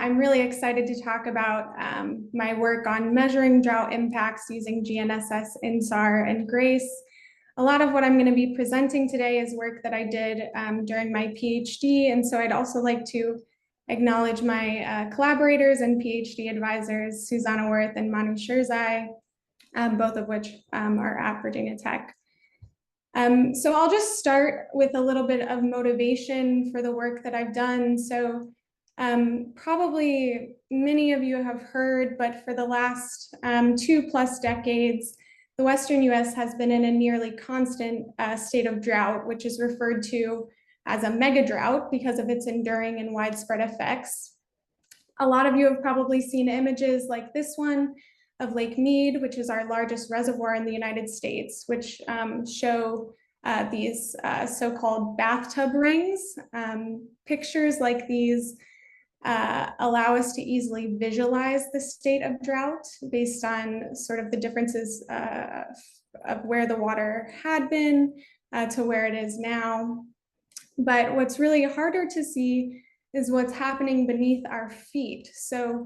I'm really excited to talk about my work on measuring drought impacts using GNSS, InSAR, and GRACE. A lot of what I'm going to be presenting today is work that I did during my PhD, and so I'd also like to acknowledge my collaborators and PhD advisors, Susanna Wirth and Manu Shirzai, both of which are at Virginia Tech. So I'll just start with a little bit of motivation for the work that I've done. So probably many of you have heard, but for the last 2+ decades, the Western US has been in a nearly constant state of drought, which is referred to as a mega-drought because of its enduring and widespread effects. A lot of you have probably seen images like this one of Lake Mead, which is our largest reservoir in the United States, which show these so-called bathtub rings. Pictures like these allow us to easily visualize the state of drought based on sort of the differences of where the water had been to where it is now. But what's really harder to see is what's happening beneath our feet. So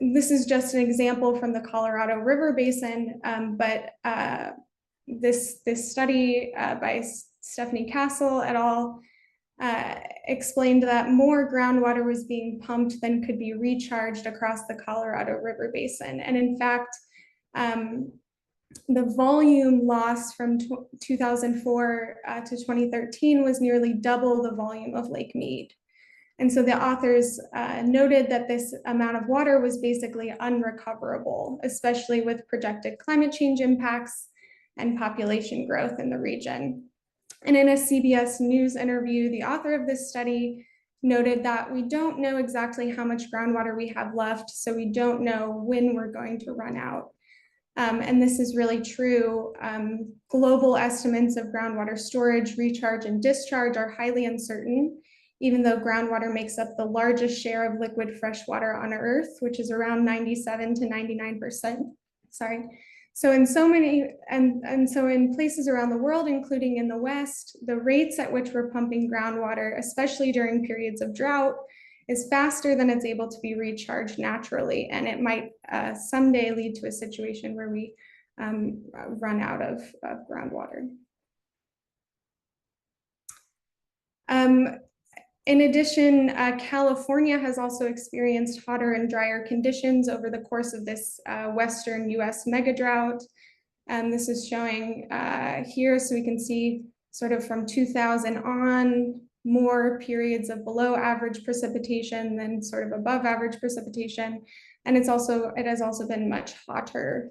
this is just an example from the Colorado River Basin, but this study by Stephanie Castle et al. Explained that more groundwater was being pumped than could be recharged across the Colorado River Basin. And in fact, the volume lost from 2004 to 2013 was nearly double the volume of Lake Mead. And so the authors noted that this amount of water was basically unrecoverable, especially with projected climate change impacts and population growth in the region. And in a CBS News interview, the author of this study noted that we don't know exactly how much groundwater we have left, so we don't know when we're going to run out. And this is really true. Global estimates of groundwater storage, recharge, and discharge are highly uncertain, even though groundwater makes up the largest share of liquid freshwater on Earth, which is around 97 to 99%. Sorry. So in so many, and so in places around the world, including in the West, the rates at which we're pumping groundwater, especially during periods of drought, is faster than it's able to be recharged naturally. And it might someday lead to a situation where we run out of groundwater. In addition, California has also experienced hotter and drier conditions over the course of this Western US mega-drought. This is showing here, so we can see sort of from 2000 on, more periods of below average precipitation than sort of above average precipitation. And it has also been much hotter.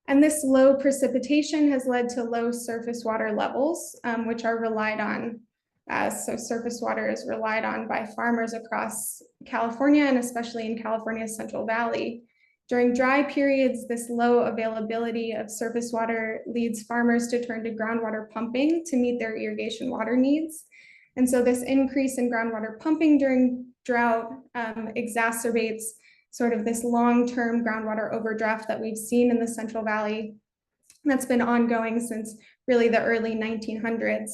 And this low precipitation has led to low surface water levels, which are relied on. So surface water is relied on by farmers across California and especially in California's Central Valley. During dry periods, this low availability of surface water leads farmers to turn to groundwater pumping to meet their irrigation water needs. And so this increase in groundwater pumping during drought exacerbates sort of this long-term groundwater overdraft that we've seen in the Central Valley that's been ongoing since really the early 1900s.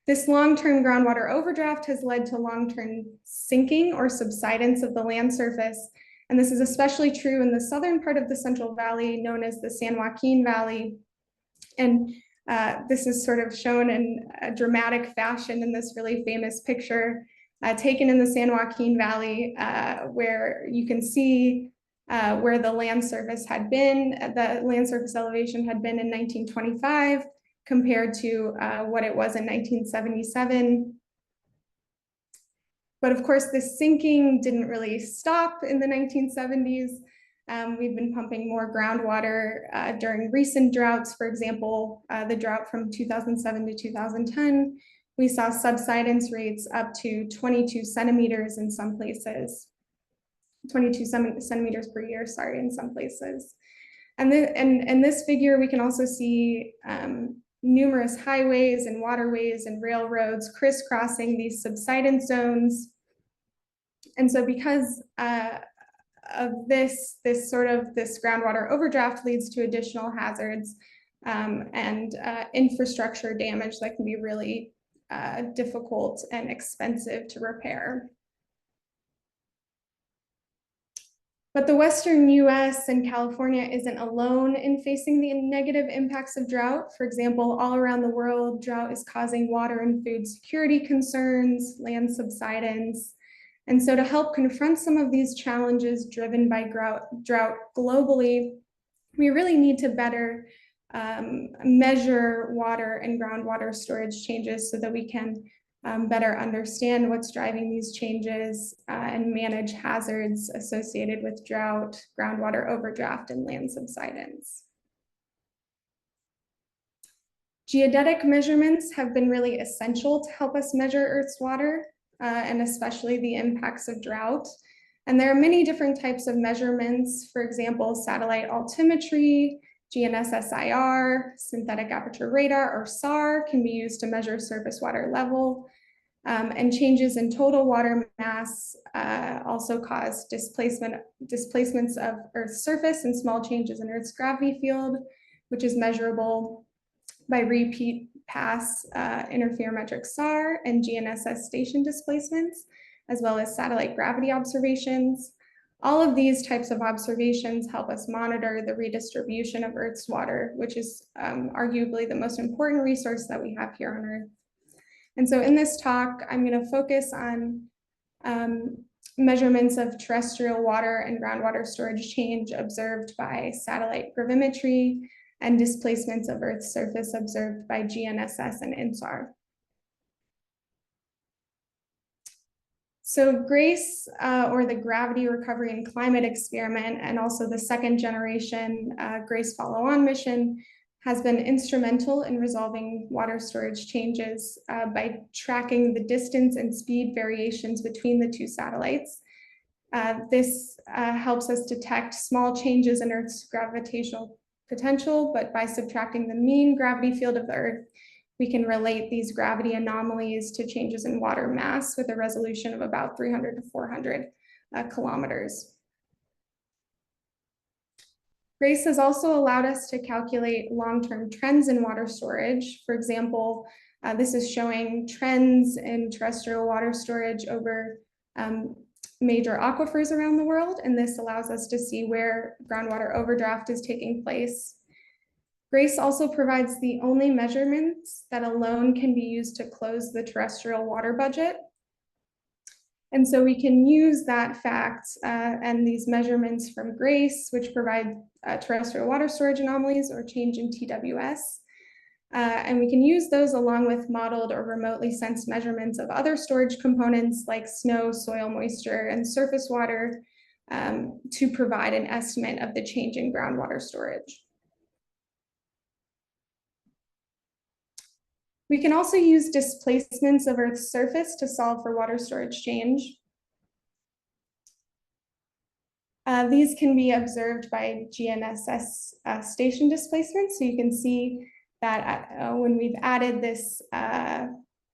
This long-term groundwater overdraft has led to long-term sinking or subsidence of the land surface. And this is especially true in the southern part of the Central Valley, known as the San Joaquin Valley. And this is sort of shown in a dramatic fashion in this really famous picture taken in the San Joaquin Valley, where you can see where the land surface had been, the land surface elevation had been in 1925 compared to what it was in 1977. But of course, this sinking didn't really stop in the 1970s. We've been pumping more groundwater during recent droughts. For example, the drought from 2007 to 2010, we saw subsidence rates up to 22 centimeters in some places, 22 centimeters per year, sorry, in some places. And in this figure, we can also see numerous highways and waterways and railroads crisscrossing these subsidence zones. And so because of this groundwater overdraft leads to additional hazards and infrastructure damage that can be really difficult and expensive to repair. But the Western US and California isn't alone in facing the negative impacts of drought. For example, all around the world, drought is causing water and food security concerns, land subsidence. And so to help confront some of these challenges driven by drought globally, we really need to better measure water and groundwater storage changes so that we can better understand what's driving these changes and manage hazards associated with drought, groundwater overdraft, and land subsidence. Geodetic measurements have been really essential to help us measure Earth's water, and especially the impacts of drought. And there are many different types of measurements, for example, satellite altimetry, GNSS-IR, synthetic aperture radar, or SAR can be used to measure surface water level. And changes in total water mass also cause displacements of Earth's surface and small changes in Earth's gravity field, which is measurable by repeat pass interferometric SAR and GNSS station displacements, as well as satellite gravity observations. All of these types of observations help us monitor the redistribution of Earth's water, which is arguably the most important resource that we have here on Earth. And so in this talk, I'm going to focus on measurements of terrestrial water and groundwater storage change observed by satellite gravimetry and displacements of Earth's surface observed by GNSS and InSAR. So GRACE, or the Gravity Recovery and Climate Experiment, and also the second generation GRACE follow-on mission, has been instrumental in resolving water storage changes by tracking the distance and speed variations between the two satellites. This helps us detect small changes in Earth's gravitational potential, but by subtracting the mean gravity field of the Earth, we can relate these gravity anomalies to changes in water mass with a resolution of about 300 to 400 kilometers. GRACE has also allowed us to calculate long-term trends in water storage. For example, this is showing trends in terrestrial water storage over major aquifers around the world, and this allows us to see where groundwater overdraft is taking place. GRACE also provides the only measurements that alone can be used to close the terrestrial water budget. And so we can use that fact and these measurements from GRACE, which provide terrestrial water storage anomalies or change in TWS. And we can use those along with modeled or remotely sensed measurements of other storage components like snow, soil moisture, and surface water to provide an estimate of the change in groundwater storage. We can also use displacements of Earth's surface to solve for water storage change. These can be observed by GNSS station displacements. So you can see that when we've added this,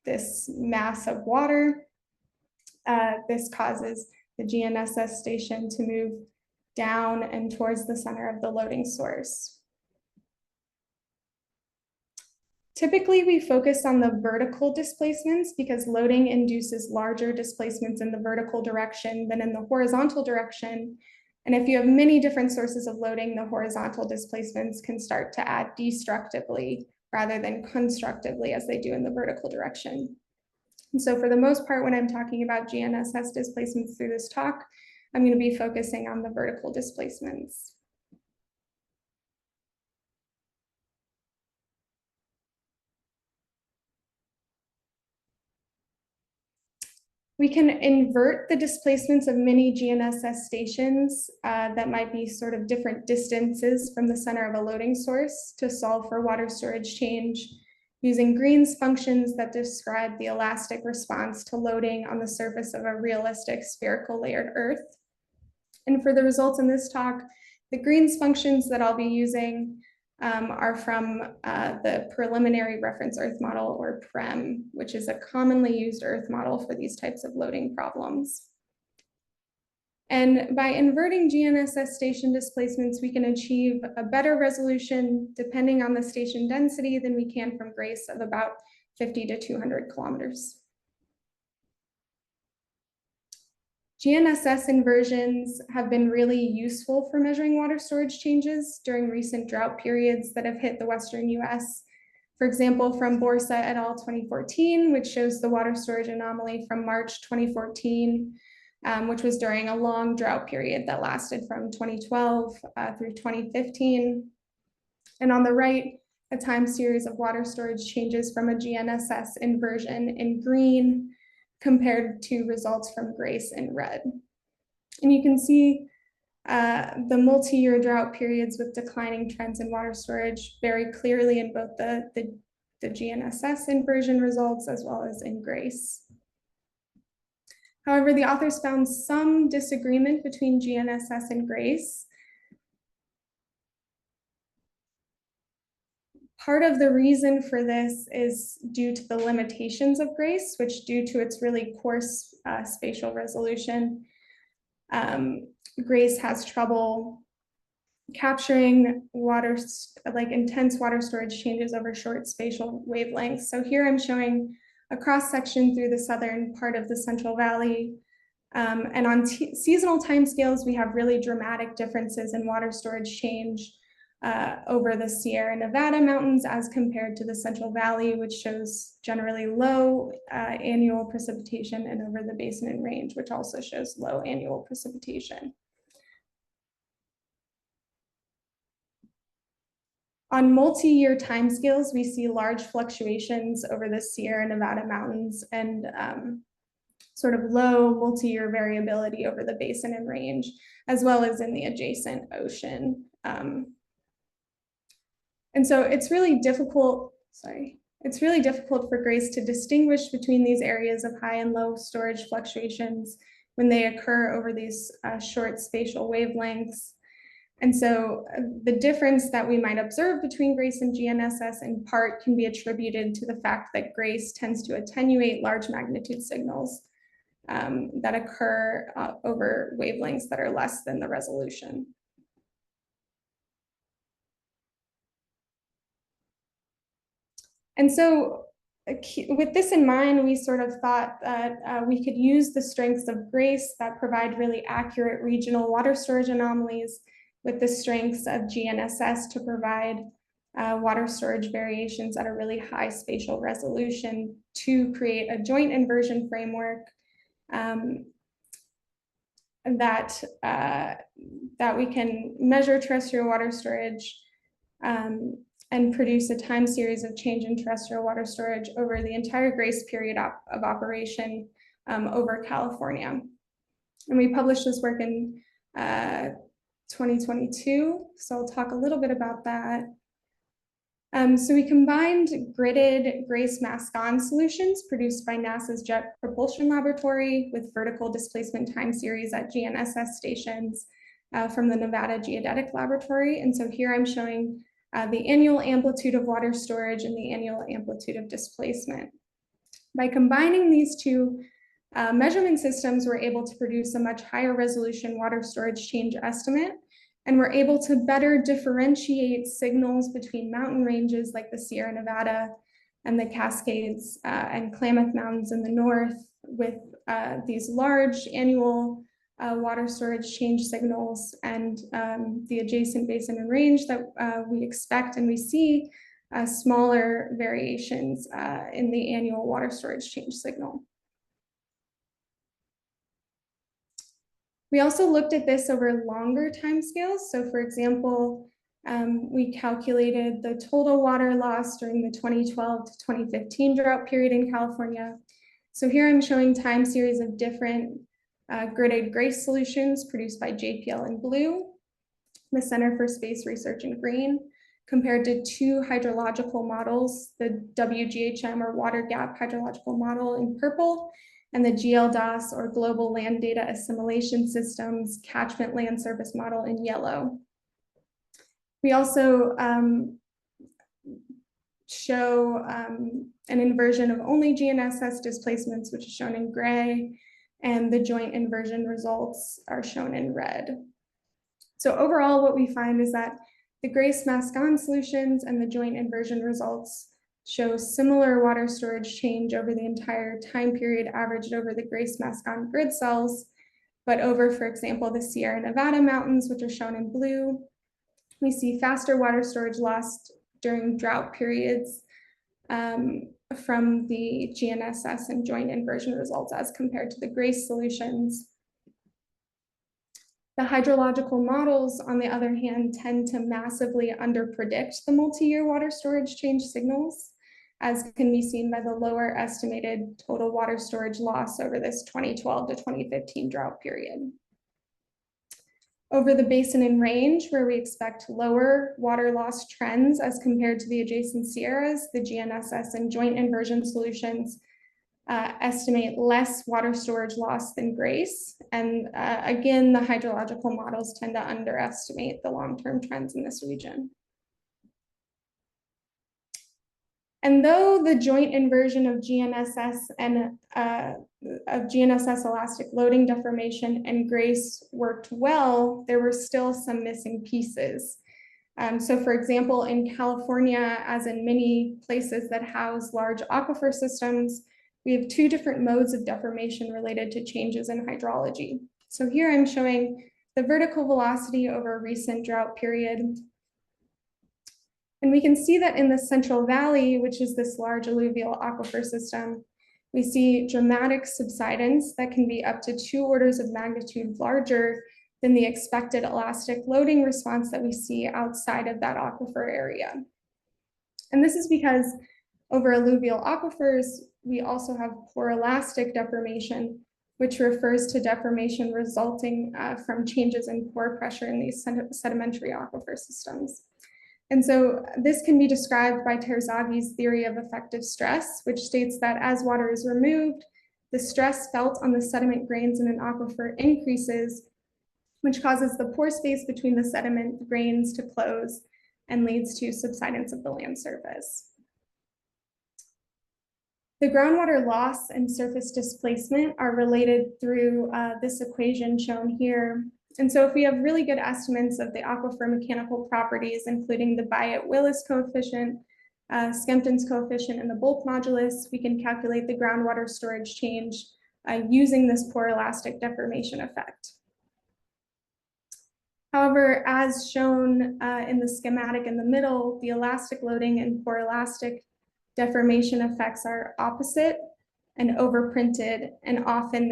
this mass of water, this causes the GNSS station to move down and towards the center of the loading source. Typically, we focus on the vertical displacements because loading induces larger displacements in the vertical direction than in the horizontal direction. And if you have many different sources of loading, the horizontal displacements can start to add destructively rather than constructively as they do in the vertical direction. And so for the most part, when I'm talking about GNSS displacements through this talk, I'm going to be focusing on the vertical displacements. We can invert the displacements of many GNSS stations that might be sort of different distances from the center of a loading source to solve for water storage change using Green's functions that describe the elastic response to loading on the surface of a realistic spherical layered Earth. And for the results in this talk, the Green's functions that I'll be using are from the Preliminary Reference Earth Model, or PREM, which is a commonly used Earth model for these types of loading problems. And by inverting GNSS station displacements, we can achieve a better resolution depending on the station density than we can from GRACE of about 50 to 200 kilometers. GNSS inversions have been really useful for measuring water storage changes during recent drought periods that have hit the Western US. For example, from Borsa et al. 2014, which shows the water storage anomaly from March 2014, which was during a long drought period that lasted from 2012 through 2015. And on the right, a time series of water storage changes from a GNSS inversion in green compared to results from GRACE in red. And you can see the multi-year drought periods with declining trends in water storage very clearly in both the GNSS inversion results as well as in GRACE. However, the authors found some disagreement between GNSS and GRACE. Part of the reason for this is due to the limitations of GRACE, which due to its really coarse spatial resolution, GRACE has trouble capturing intense water storage changes over short spatial wavelengths. So here I'm showing a cross section through the southern part of the Central Valley. And on seasonal timescales, we have really dramatic differences in water storage change over the Sierra Nevada mountains as compared to the Central Valley, which shows generally low annual precipitation, and over the Basin and Range, which also shows low annual precipitation. On multi-year timescales, we see large fluctuations over the Sierra Nevada mountains and sort of low multi-year variability over the Basin and Range, as well as in the adjacent ocean. And so it's really difficult for GRACE to distinguish between these areas of high and low storage fluctuations when they occur over these short spatial wavelengths. And so the difference that we might observe between GRACE and GNSS in part can be attributed to the fact that GRACE tends to attenuate large magnitude signals that occur over wavelengths that are less than the resolution. And so with this in mind, we sort of thought that we could use the strengths of GRACE that provide really accurate regional water storage anomalies with the strengths of GNSS to provide water storage variations at a really high spatial resolution to create a joint inversion framework that we can measure terrestrial water storage and produce a time series of change in terrestrial water storage over the entire GRACE period of operation over California. And we published this work in 2022, so I'll talk a little bit about that. So we combined gridded GRACE mask-on solutions produced by NASA's Jet Propulsion Laboratory with vertical displacement time series at GNSS stations from the Nevada Geodetic Laboratory. And so here I'm showing the annual amplitude of water storage and the annual amplitude of displacement. By combining these two measurement systems, we're able to produce a much higher resolution water storage change estimate, and we're able to better differentiate signals between mountain ranges like the Sierra Nevada and the Cascades and Klamath Mountains in the north with these large annual water storage change signals and the adjacent basin and range that we expect and we see smaller variations in the annual water storage change signal. We also looked at this over longer timescales. So for example, we calculated the total water loss during the 2012 to 2015 drought period in California. So here I'm showing time series of different gridded GRACE solutions produced by JPL in blue, the Center for Space Research in green, compared to two hydrological models, the WGHM or water gap hydrological model in purple, and the GLDAS or Global Land Data Assimilation Systems catchment land surface model in yellow. We also show an inversion of only GNSS displacements, which is shown in gray, and the joint inversion results are shown in red. So overall, what we find is that the GRACE mask-on solutions and the joint inversion results shows similar water storage change over the entire time period averaged over the GRACE-Mascon grid cells. But over, for example, the Sierra Nevada mountains, which are shown in blue, we see faster water storage lost during drought periods from the GNSS and joint inversion results as compared to the GRACE solutions. The hydrological models, on the other hand, tend to massively underpredict the multi-year water storage change signals, as can be seen by the lower estimated total water storage loss over this 2012 to 2015 drought period. Over the basin and range, where we expect lower water loss trends as compared to the adjacent Sierras, the GNSS and joint inversion solutions estimate less water storage loss than GRACE. And again, the hydrological models tend to underestimate the long-term trends in this region. And though the joint inversion of GNSS and GNSS elastic loading deformation and GRACE worked well, there were still some missing pieces. So for example, in California, as in many places that house large aquifer systems, we have two different modes of deformation related to changes in hydrology. So here I'm showing the vertical velocity over a recent drought period. And we can see that in the Central Valley, which is this large alluvial aquifer system, we see dramatic subsidence that can be up to 2 orders of magnitude larger than the expected elastic loading response that we see outside of that aquifer area. And this is because over alluvial aquifers, we also have poroelastic deformation, which refers to deformation resulting from changes in pore pressure in these sedimentary aquifer systems. And so this can be described by Terzagh's theory of effective stress, which states that as water is removed, the stress felt on the sediment grains in an aquifer increases, which causes the pore space between the sediment grains to close and leads to subsidence of the land surface. The groundwater loss and surface displacement are related through this equation shown here. And so if we have really good estimates of the aquifer mechanical properties, including the Biot-Willis coefficient, Skempton's coefficient, and the bulk modulus, we can calculate the groundwater storage change using this poroelastic deformation effect. However, as shown in the schematic in the middle, the elastic loading and poroelastic deformation effects are opposite and overprinted, and often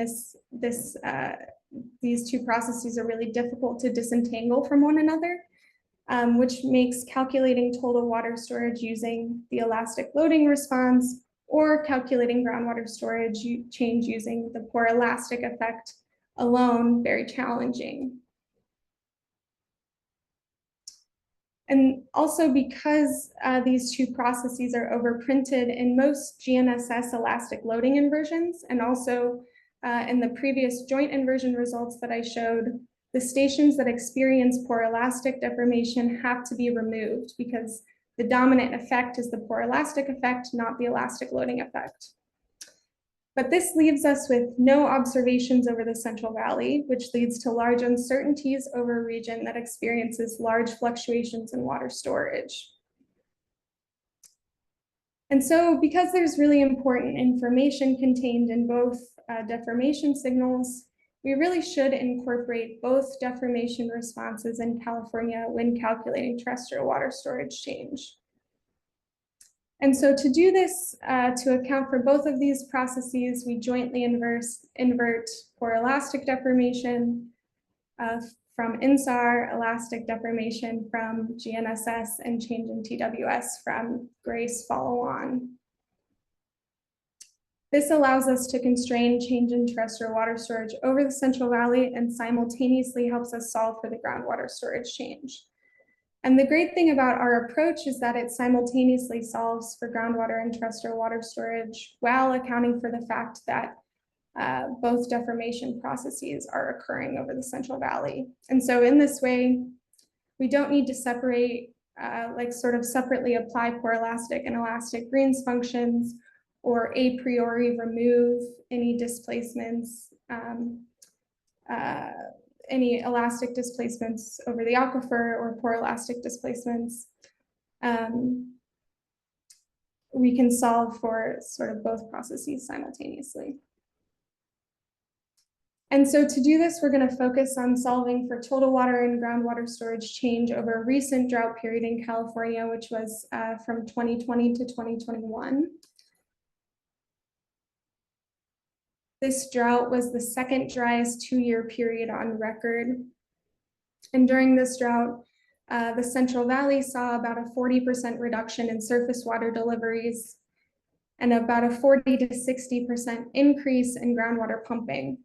these two processes are really difficult to disentangle from one another, which makes calculating total water storage using the elastic loading response or calculating groundwater storage change using the poroelastic effect alone very challenging. And also because these two processes are overprinted in most GNSS elastic loading inversions, and also in the previous joint inversion results that I showed, the stations that experience poroelastic deformation have to be removed because the dominant effect is the poroelastic effect, not the elastic loading effect. But this leaves us with no observations over the Central Valley, which leads to large uncertainties over a region that experiences large fluctuations in water storage. And so because there's really important information contained in both deformation signals, we really should incorporate both deformation responses in California when calculating terrestrial water storage change. And so to do this, to account for both of these processes, we jointly invert poroelastic deformation from InSAR, elastic deformation from GNSS, and change in TWS from GRACE follow-on. This allows us to constrain change in terrestrial water storage over the Central Valley and simultaneously helps us solve for the groundwater storage change. And the great thing about our approach is that it simultaneously solves for groundwater and terrestrial water storage while accounting for the fact that both deformation processes are occurring over the Central Valley. And so in this way, we don't need to separate, sort of separately apply poroelastic and elastic Green's functions or a priori remove any displacements, any elastic displacements over the aquifer or poroelastic displacements. we can solve for sort of both processes simultaneously. And so to do this, we're going to focus on solving for total water and groundwater storage change over a recent drought period in California, which was from 2020 to 2021. This drought was the second driest 2-year period on record. And during this drought, the Central Valley saw about a 40% reduction in surface water deliveries and about a 40 to 60% increase in groundwater pumping.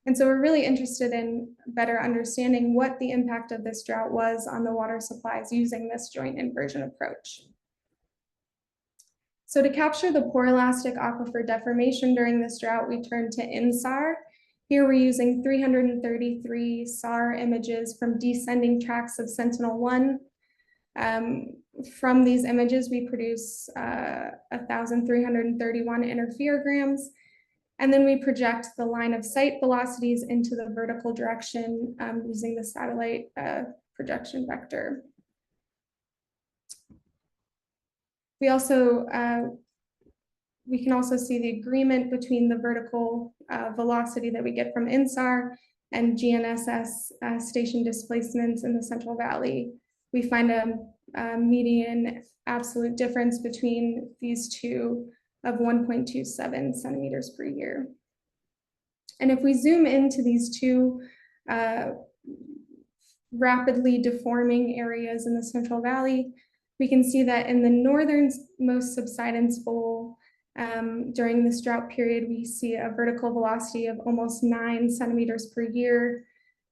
And so we're really interested in better understanding what the impact of this drought was on the water supplies using this joint inversion approach. So to capture the poroelastic aquifer deformation during this drought, we turned to InSAR. Here we're using 333 SAR images from descending tracks of Sentinel-1. From these images, we produce 1,331 interferograms. And then we project the line of sight velocities into the vertical direction using the satellite projection vector. We can also see the agreement between the vertical velocity that we get from InSAR and GNSS station displacements in the Central Valley. We find a median absolute difference between these two of 1.27 centimeters per year. And if we zoom into these two rapidly deforming areas in the Central Valley, we can see that in the northernmost subsidence bowl during this drought period, we see a vertical velocity of almost 9 centimeters per year.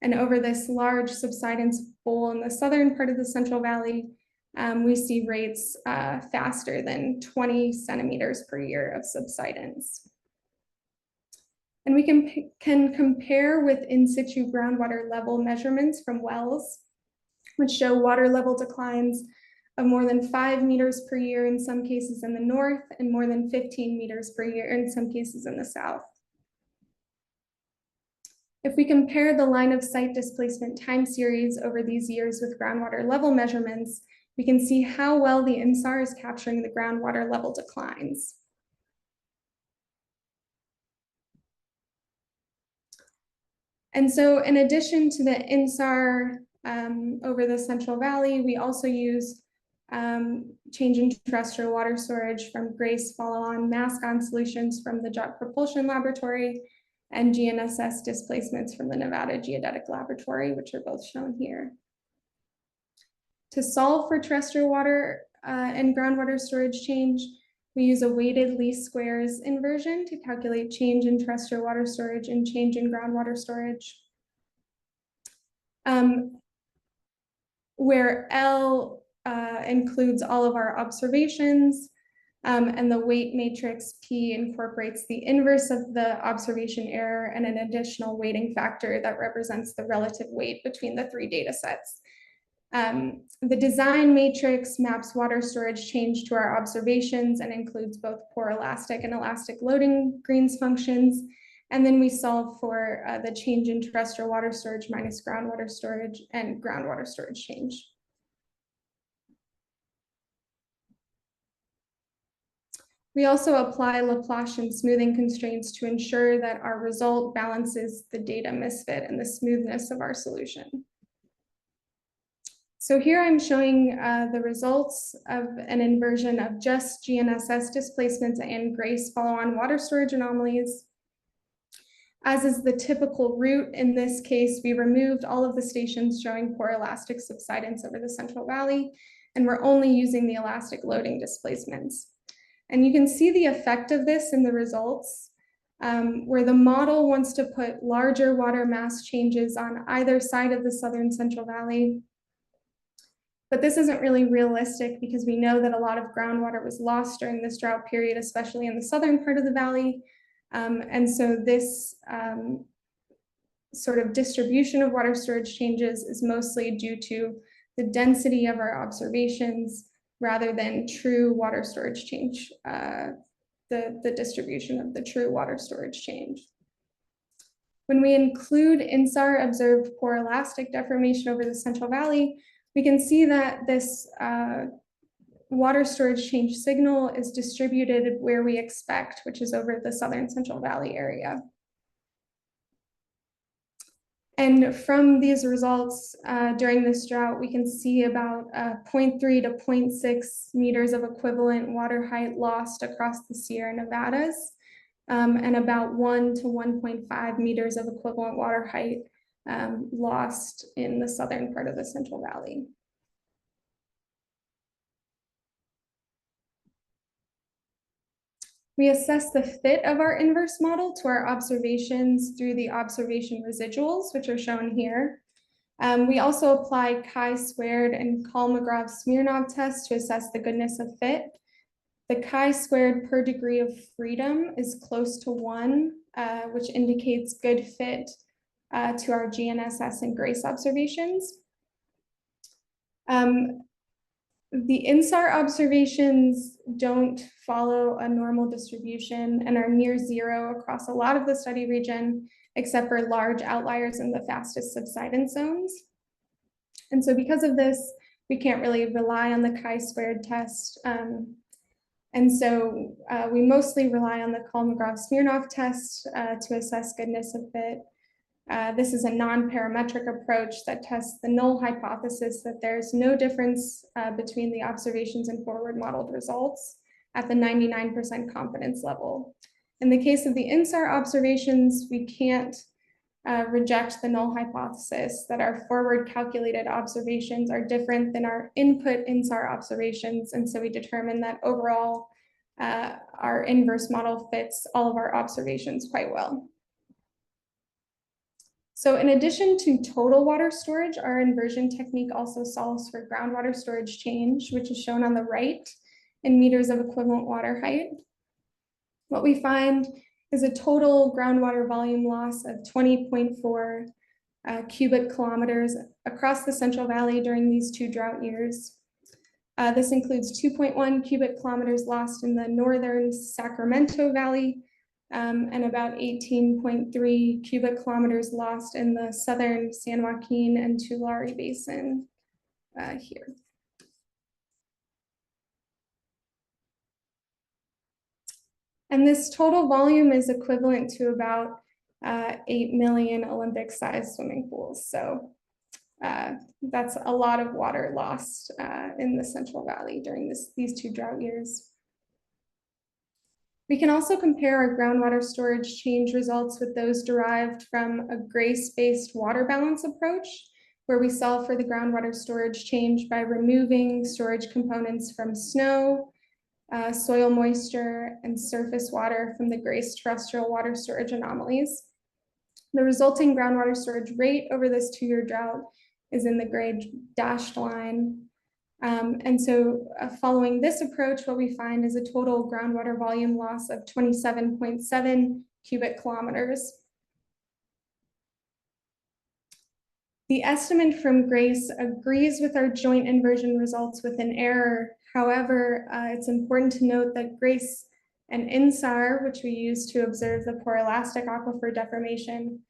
And over this large subsidence bowl in the southern part of the Central Valley, we see rates faster than 20 centimeters per year of subsidence. And we can compare with in situ groundwater level measurements from wells, which show water level declines of more than 5 meters per year in some cases in the north and more than 15 meters per year in some cases in the south. If we compare the line of sight displacement time series over these years with groundwater level measurements, we can see how well the InSAR is capturing the groundwater level declines. And so in addition to the InSAR over the Central Valley, we also use change in terrestrial water storage from GRACE follow-on mask-on solutions from the Jet Propulsion Laboratory and GNSS displacements from the Nevada Geodetic Laboratory, which are both shown here. To solve for terrestrial water and groundwater storage change, we use a weighted least squares inversion to calculate change in terrestrial water storage and change in groundwater storage, where L includes all of our observations, and the weight matrix P incorporates the inverse of the observation error and an additional weighting factor that represents the relative weight between the 3 data sets. The design matrix maps water storage change to our observations and includes both poroelastic and elastic loading Green's functions. And then we solve for the change in terrestrial water storage minus groundwater storage and groundwater storage change. We also apply Laplacian smoothing constraints to ensure that our result balances the data misfit and the smoothness of our solution. So here I'm showing the results of an inversion of just GNSS displacements and GRACE follow-on water storage anomalies. As is the typical route in this case, we removed all of the stations showing poroelastic subsidence over the Central Valley, and we're only using the elastic loading displacements. And you can see the effect of this in the results, where the model wants to put larger water mass changes on either side of the southern Central Valley. But this isn't really realistic because we know that a lot of groundwater was lost during this drought period, especially in the southern part of the valley. And so this sort of distribution of water storage changes is mostly due to the density of our observations rather than true water storage change, the distribution of the true water storage change. When we include InSAR observed poroelastic deformation over the Central Valley, we can see that this water storage change signal is distributed where we expect, which is over the southern Central Valley area. And from these results during this drought, we can see about 0.3 to 0.6 meters of equivalent water height lost across the Sierra Nevadas, and about 1 to 1.5 meters of equivalent water height lost in the southern part of the Central Valley. We assess the fit of our inverse model to our observations through the observation residuals, which are shown here. We also apply chi-squared and Kolmogorov-Smirnov tests to assess the goodness of fit. The chi-squared per degree of freedom is close to 1, which indicates good fit to our GNSS and GRACE observations. The InSAR observations don't follow a normal distribution and are near zero across a lot of the study region, except for large outliers in the fastest subsidence zones. And so because of this, we can't really rely on the chi-squared test. And so we mostly rely on the Kolmogorov-Smirnov test to assess goodness of fit. This is a non-parametric approach that tests the null hypothesis that there's no difference between the observations and forward modeled results at the 99% confidence level. In the case of the InSAR observations, we can't reject the null hypothesis that our forward calculated observations are different than our input InSAR observations. And so we determine that overall, our inverse model fits all of our observations quite well. So in addition to total water storage, our inversion technique also solves for groundwater storage change, which is shown on the right in meters of equivalent water height. What we find is a total groundwater volume loss of 20.4 cubic kilometers across the Central Valley during these 2 drought years. This includes 2.1 cubic kilometers lost in the northern Sacramento Valley, and about 18.3 cubic kilometers lost in the southern San Joaquin and Tulare Basin here. And this total volume is equivalent to about 8 million Olympic-sized swimming pools. So that's a lot of water lost in the Central Valley during these 2 drought years. We can also compare our groundwater storage change results with those derived from a GRACE-based water balance approach, where we solve for the groundwater storage change by removing storage components from snow, soil moisture, and surface water from the GRACE terrestrial water storage anomalies. The resulting groundwater storage rate over this 2-year drought is in the gray dashed line. And so following this approach, what we find is a total groundwater volume loss of 27.7 cubic kilometers. The estimate from GRACE agrees with our joint inversion results with an error. However, it's important to note that GRACE and InSAR, which we use to observe the poroelastic aquifer deformation,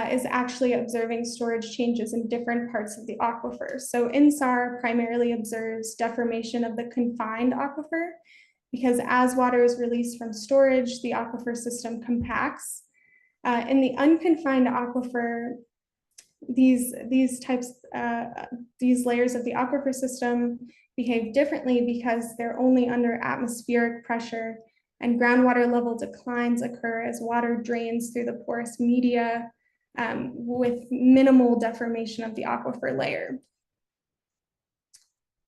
is actually observing storage changes in different parts of the aquifer. So InSAR primarily observes deformation of the confined aquifer, because as water is released from storage, the aquifer system compacts. In the unconfined aquifer, these layers of the aquifer system behave differently because they're only under atmospheric pressure, and groundwater level declines occur as water drains through the porous media with minimal deformation of the aquifer layer.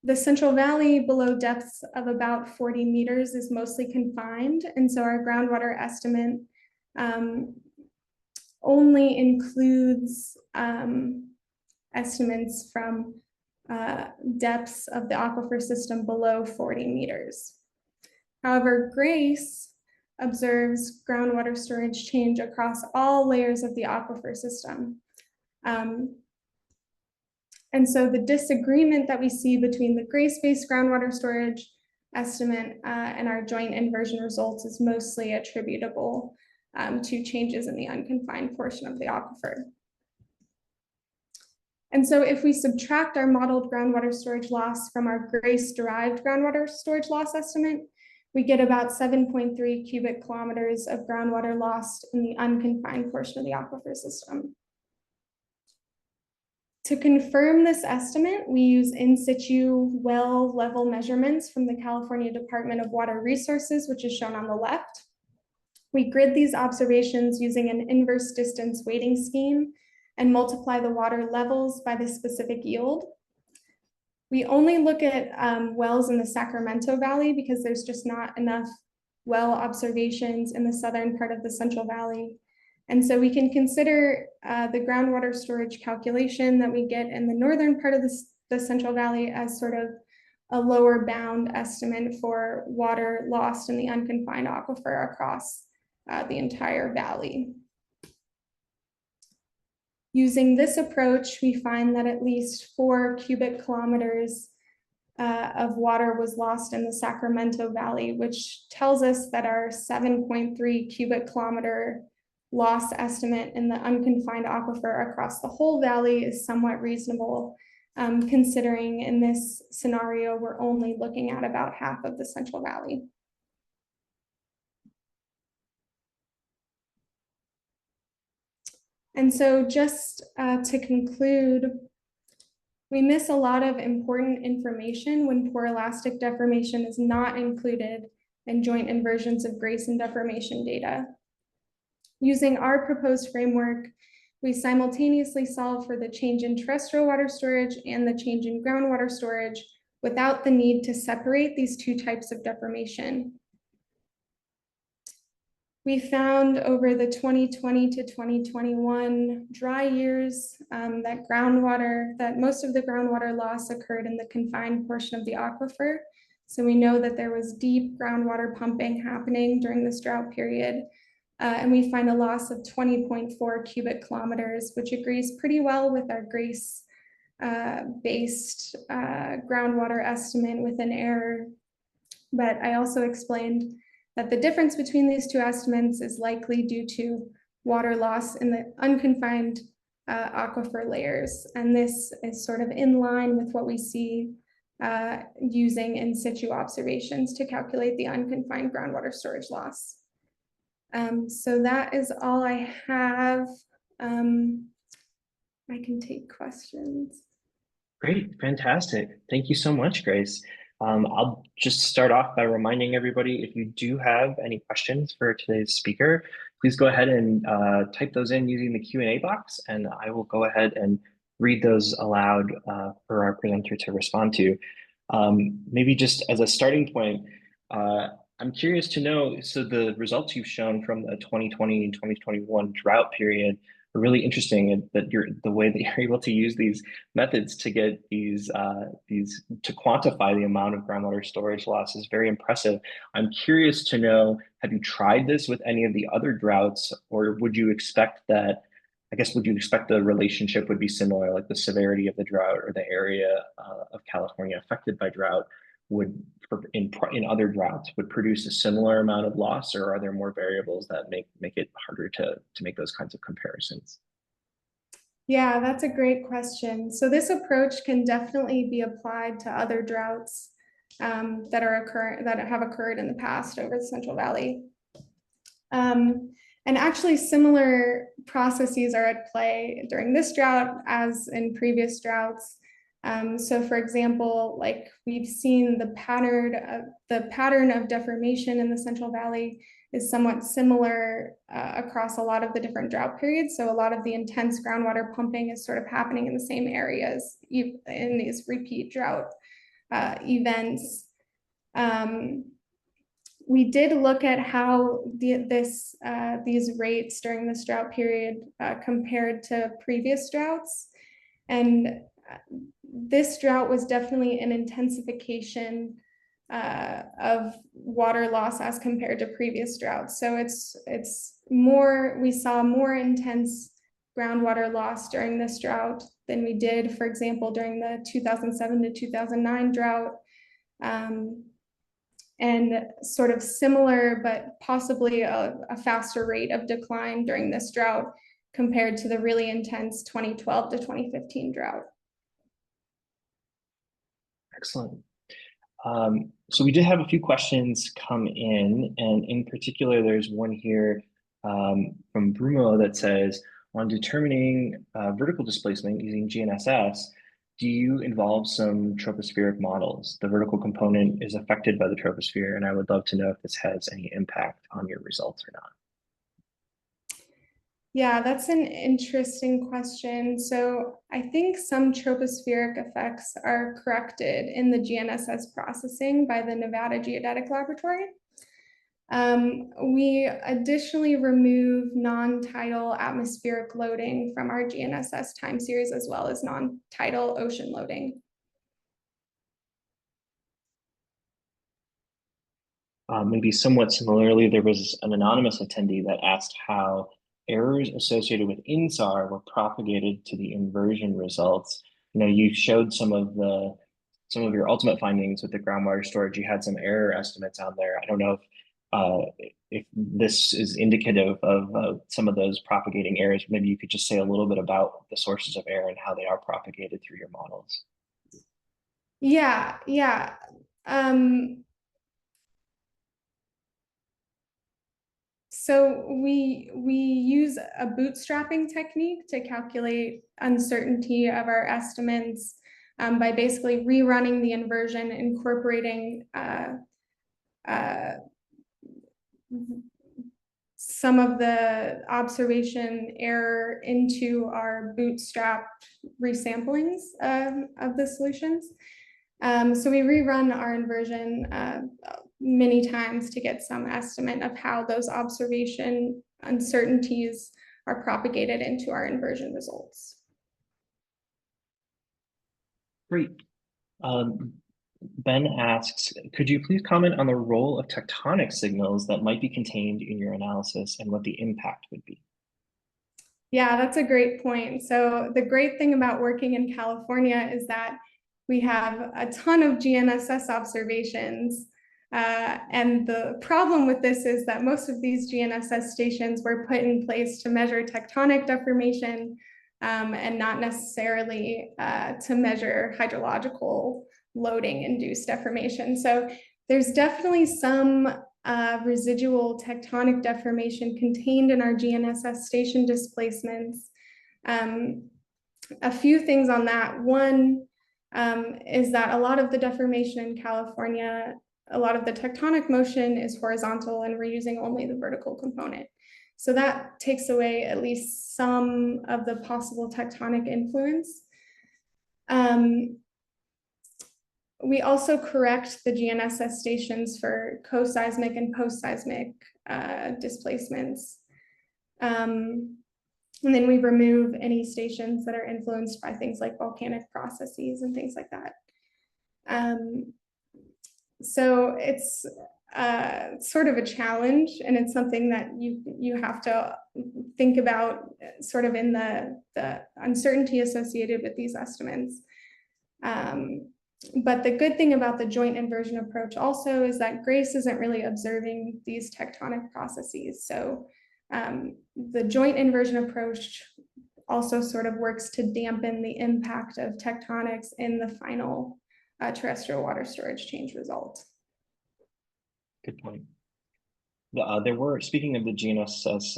The Central Valley below depths of about 40 meters is mostly confined, and so our groundwater estimate only includes estimates from depths of the aquifer system below 40 meters. However, GRACE observes groundwater storage change across all layers of the aquifer system. And so the disagreement that we see between the GRACE-based groundwater storage estimate and our joint inversion results is mostly attributable to changes in the unconfined portion of the aquifer. And so if we subtract our modeled groundwater storage loss from our GRACE-derived groundwater storage loss estimate, we get about 7.3 cubic kilometers of groundwater lost in the unconfined portion of the aquifer system. To confirm this estimate, we use in situ well level measurements from the California Department of Water Resources, which is shown on the left. We grid these observations using an inverse distance weighting scheme and multiply the water levels by the specific yield. We only look at wells in the Sacramento Valley because there's just not enough well observations in the southern part of the Central Valley. And so we can consider the groundwater storage calculation that we get in the northern part of the Central Valley as sort of a lower bound estimate for water lost in the unconfined aquifer across the entire valley. Using this approach, we find that at least 4 cubic kilometers of water was lost in the Sacramento Valley, which tells us that our 7.3 cubic kilometer loss estimate in the unconfined aquifer across the whole valley is somewhat reasonable, considering in this scenario, we're only looking at about half of the Central Valley. And so just to conclude, we miss a lot of important information when poroelastic deformation is not included in joint inversions of GRACE and deformation data. Using our proposed framework, we simultaneously solve for the change in terrestrial water storage and the change in groundwater storage without the need to separate these two types of deformation. We found over the 2020 to 2021 dry years that most of the groundwater loss occurred in the confined portion of the aquifer. So we know that there was deep groundwater pumping happening during this drought period. And we find a loss of 20.4 cubic kilometers, which agrees pretty well with our GRACE based groundwater estimate with an error. But I also explained that the difference between these two estimates is likely due to water loss in the unconfined aquifer layers. And this is sort of in line with what we see using in situ observations to calculate the unconfined groundwater storage loss. So that is all I have. I can take questions. Great, fantastic. Thank you so much, Grace. I'll just start off by reminding everybody, if you do have any questions for today's speaker, please go ahead and type those in using the Q&A box, and I will go ahead and read those aloud for our presenter to respond to. Maybe just as a starting point, I'm curious to know, so the results you've shown from the 2020 and 2021 drought period are really interesting, and that the way that you're able to use these methods to get these to quantify the amount of groundwater storage loss is very impressive. I'm curious to know, have you tried this with any of the other droughts, or would you expect that, would you expect the relationship would be similar, like the severity of the drought or the area of California affected by drought would, in other droughts, would produce a similar amount of loss, or are there more variables that make it harder to make those kinds of comparisons? Yeah, that's a great question. So this approach can definitely be applied to other droughts that have occurred in the past over the Central Valley. And actually similar processes are at play during this drought as in previous droughts. So for example, like we've seen the pattern of deformation in the Central Valley is somewhat similar across a lot of the different drought periods. So a lot of the intense groundwater pumping is sort of happening in the same areas in these repeat drought events. We did look at how these rates during this drought period compared to previous droughts. And this drought was definitely an intensification of water loss as compared to previous droughts. So we saw more intense groundwater loss during this drought than we did, for example, during the 2007 to 2009 drought. And sort of similar, but possibly a faster rate of decline during this drought compared to the really intense 2012 to 2015 drought. Excellent. So we did have a few questions come in, and in particular, there's one here from Bruno that says, on determining vertical displacement using GNSS, do you involve some tropospheric models? The vertical component is affected by the troposphere, and I would love to know if this has any impact on your results or not. Yeah, that's an interesting question. So I think some tropospheric effects are corrected in the GNSS processing by the Nevada Geodetic Laboratory. We additionally remove non-tidal atmospheric loading from our GNSS time series, as well as non-tidal ocean loading. Maybe somewhat similarly, there was an anonymous attendee that asked how errors associated with InSAR were propagated to the inversion results. You know, you showed some of your ultimate findings with the groundwater storage. You had some error estimates on there. I don't know if this is indicative of some of those propagating errors. Maybe you could just say a little bit about the sources of error and how they are propagated through your models. Yeah. So we use a bootstrapping technique to calculate uncertainty of our estimates by basically rerunning the inversion, incorporating some of the observation error into our bootstrapped resamplings of the solutions. So we rerun our inversion many times to get some estimate of how those observation uncertainties are propagated into our inversion results. Great. Ben asks, could you please comment on the role of tectonic signals that might be contained in your analysis and what the impact would be? Yeah, that's a great point. So the great thing about working in California is that we have a ton of GNSS observations. And the problem with this is that most of these GNSS stations were put in place to measure tectonic deformation and not necessarily to measure hydrological loading induced deformation. So there's definitely some residual tectonic deformation contained in our GNSS station displacements. A few things on that. One is that a lot of the deformation in California, a lot of the tectonic motion is horizontal, and we're using only the vertical component. So that takes away at least some of the possible tectonic influence. We also correct the GNSS stations for co-seismic and post-seismic displacements. And then we remove any stations that are influenced by things like volcanic processes and things like that. So it's sort of a challenge, and it's something that you have to think about sort of in the uncertainty associated with these estimates. But the good thing about the joint inversion approach also is that GRACE isn't really observing these tectonic processes. So the joint inversion approach also sort of works to dampen the impact of tectonics in the final terrestrial water storage change result. Good point. There were, speaking of the GNSS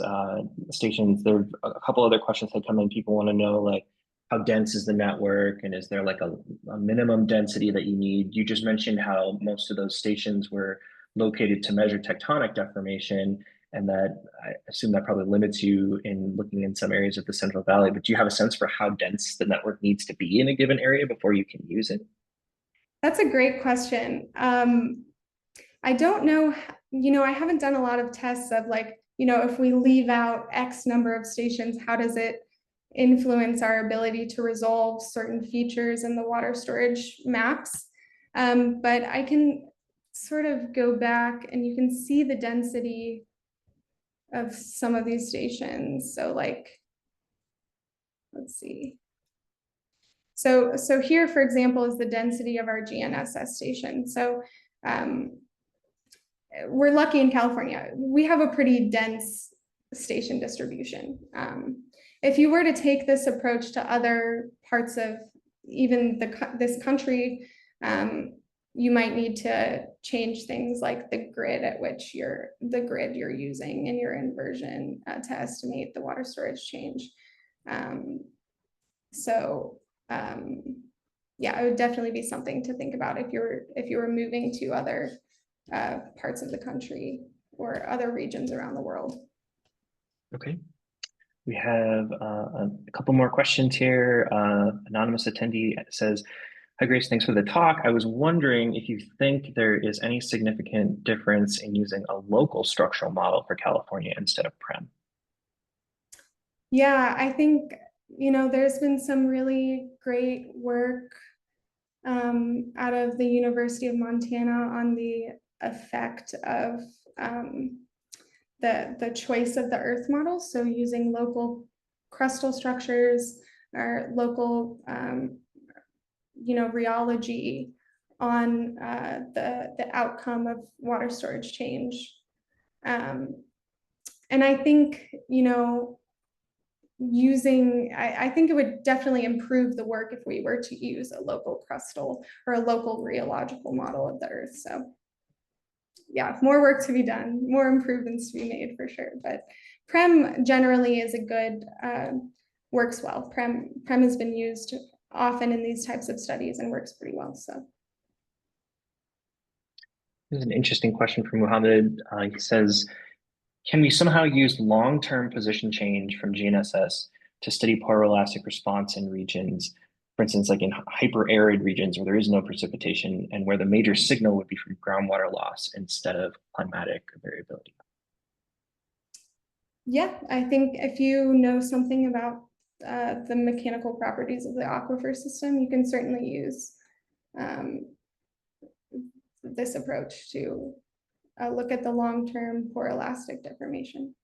stations, there are a couple other questions that come in. People want to know, like, how dense is the network, and is there like a minimum density that you need? You just mentioned how most of those stations were located to measure tectonic deformation, and that I assume that probably limits you in looking in some areas of the Central Valley. But do you have a sense for how dense the network needs to be in a given area before you can use it? That's a great question. I don't know, I haven't done a lot of tests of like, if we leave out X number of stations, how does it influence our ability to resolve certain features in the water storage maps? But I can sort of go back and you can see the density of some of these stations. So like, let's see. So here, for example, is the density of our GNSS station. So we're lucky in California. We have a pretty dense station distribution. if you were to take this approach to other parts of even this country, you might need to change things like the grid at which you're using in your inversion to estimate the water storage change. Yeah, it would definitely be something to think about if you were moving to other parts of the country or other regions around the world. Okay. We have a couple more questions here. Anonymous attendee says, "Hi Grace, thanks for the talk. I was wondering if you think there is any significant difference in using a local structural model for California instead of PREM." Yeah, I think, there's been some really great work out of the University of Montana on the effect of the choice of the Earth model. So using local crustal structures or local, rheology on the outcome of water storage change. And I think, I think it would definitely improve the work if we were to use a local crustal or a local rheological model of the Earth. So yeah, more work to be done, more improvements to be made for sure. But PREM generally is a good, works well. PREM has been used often in these types of studies and works pretty well. So this is an interesting question from Muhammad. He says, "Can we somehow use long-term position change from GNSS to study poroelastic response in regions, for instance, like in hyper-arid regions where there is no precipitation and where the major signal would be from groundwater loss instead of climatic variability?" yeah, I think if you know something about the mechanical properties of the aquifer system, you can certainly use this approach to look at the long-term poroelastic deformation.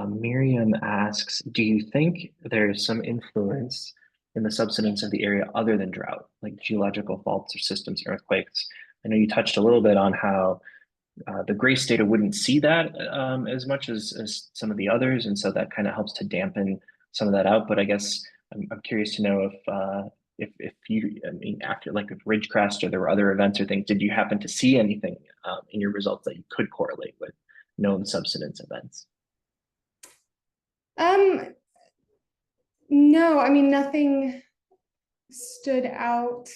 Miriam asks, "Do you think there's some influence in the subsidence of the area other than drought, like geological faults or systems and earthquakes?" I know you touched a little bit on how the GRACE data wouldn't see that as much as some of the others, and so that kind of helps to dampen some of that out. But I guess I'm curious to know if you, I mean, after like with Ridgecrest or there were other events or things, did you happen to see anything in your results that you could correlate with known subsidence events? No, I mean, nothing stood out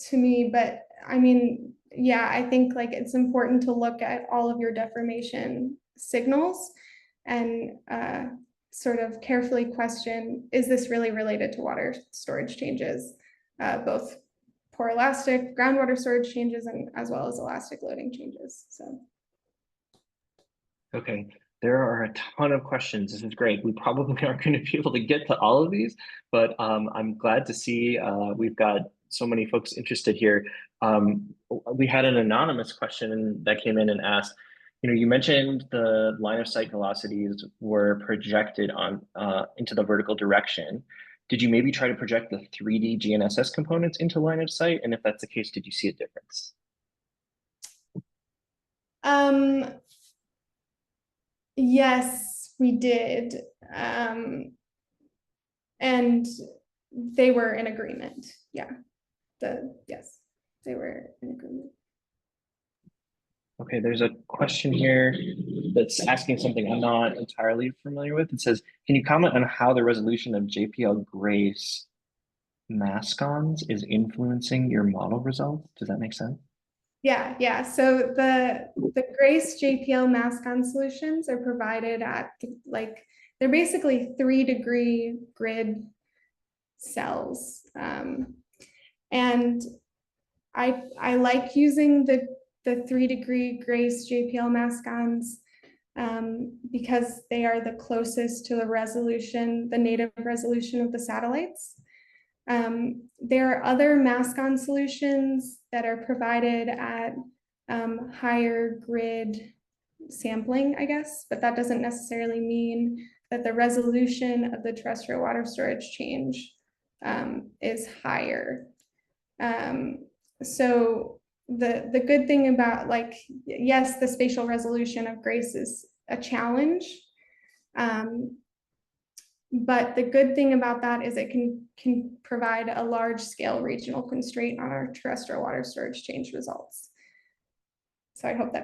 to me, but I mean, yeah, I think like it's important to look at all of your deformation signals and sort of carefully question, is this really related to water storage changes, both poroelastic groundwater storage changes and as well as elastic loading changes. So. Okay, there are a ton of questions. This is great. We probably aren't going to be able to get to all of these, but I'm glad to see we've got so many folks interested here. We had an anonymous question that came in and asked, you mentioned the line of sight velocities were projected on into the vertical direction. Did you maybe try to project the 3D GNSS components into line of sight? And if that's the case, did you see a difference? Yes, we did. And they were in agreement. Yeah. Yes, they were in agreement. Okay, there's a question here that's asking something I'm not entirely familiar with. It says, "Can you comment on how the resolution of JPL GRACE mascons is influencing your model results?" Does that make sense? Yeah. So the GRACE JPL mascon solutions are provided at they're basically 3-degree grid cells, and I like using the 3-degree GRACE JPL mascons because they are the closest to the native resolution of the satellites. There are other mascon solutions that are provided at higher grid sampling, I guess, but that doesn't necessarily mean that the resolution of the terrestrial water storage change is higher. So the good thing about yes, the spatial resolution of GRACE is a challenge, But the good thing about that is it can provide a large scale regional constraint on our terrestrial water storage change results. So I hope that